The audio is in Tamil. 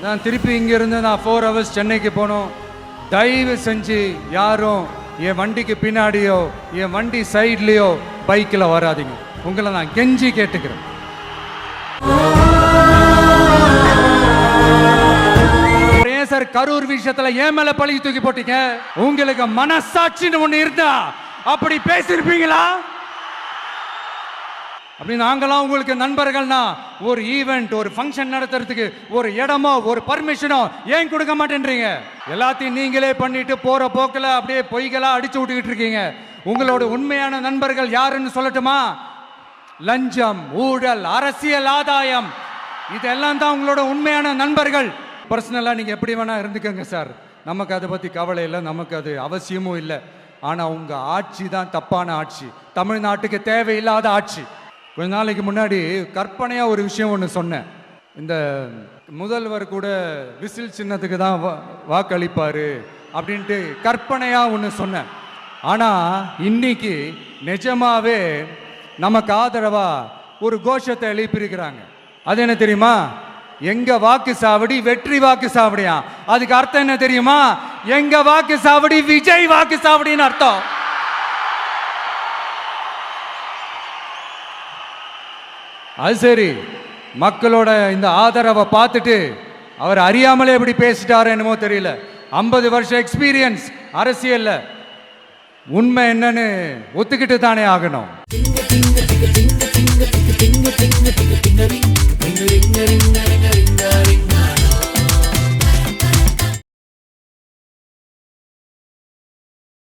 நான் திருப்பி இங்கிருந்து நான் 4 hours சென்னைக்கு போனோம். தயவு செஞ்சு யாரும் என் வண்டிக்கு பின்னாடியோ என் வண்டி சைட்லேயோ பைக்கில் வராதிங்க. உங்களை நான் கெஞ்சி கேட்டுக்கிறேன். ஏன் சார் கரூர் விஷயத்துல ஏன் மேல பழி தூக்கி போட்டீங்க? உங்களுக்கு மனசாட்சின்னு ஒண்ணு இருந்தா அப்படி பேசிருப்பீங்களா? அப்படி நாங்களாம் உங்களுக்கு நண்பர்கள்னா ஒரு ஈவெண்ட் ஒரு ஃபங்க்ஷன் நடத்துறதுக்கு ஒரு இடமோ ஒரு பர்மிஷனோ ஏன் கொடுக்க மாட்டேன்றீங்க? எல்லாத்தையும் நீங்களே பண்ணிட்டு போற போக்கில் அப்படியே பொய்களா அடிச்சு விட்டுக்கிட்டு இருக்கீங்க. உங்களோட உண்மையான நண்பர்கள் யாருன்னு சொல்லட்டுமா? லஞ்சம், ஊழல், அரசியல் ஆதாயம், இதெல்லாம் தான் உங்களோட உண்மையான நண்பர்கள். பர்சனலாக நீங்கள் எப்படி வேணா இருந்துக்கங்க சார், நமக்கு அதை பற்றி கவலை இல்லை, நமக்கு அது அவசியமும் இல்லை. ஆனால் உங்கள் ஆட்சி தான் தப்பான ஆட்சி, தமிழ்நாட்டுக்கு தேவையில்லாத ஆட்சி. கொஞ்ச நாளைக்கு முன்னாடி கற்பனையாக ஒரு விஷயம் ஒன்று சொன்னேன். இந்த முதல்வர் கூட விசில் சின்னத்துக்கு தான் வாக்களிப்பார் அப்படின்ட்டு கற்பனையாக ஒன்று சொன்னேன். ஆனால் இன்னைக்கு நிஜமாவே நமக்கு ஆதரவாக ஒரு கோஷத்தை எழுப்பியிருக்கிறாங்க. அது என்ன தெரியுமா? எங்க வாக்கு சாவடி வெற்றி வாக்கு சாவடியா. அதுக்கு அர்த்தம் என்ன தெரியுமா? எங்க வாக்கு சாவடி விஜய் வாக்கு சாவடின்னு அர்த்தம். அது சரி, மக்களோட இந்த ஆதரவை பார்த்துட்டு அவர் அறியாமலே எப்படி பேசிட்டாரு என்னமோ தெரியல. 50 வருஷம் எக்ஸ்பீரியன்ஸ் அரசியல்ல, உண்மை என்னன்னு ஒத்துக்கிட்டு தானே ஆகணும்.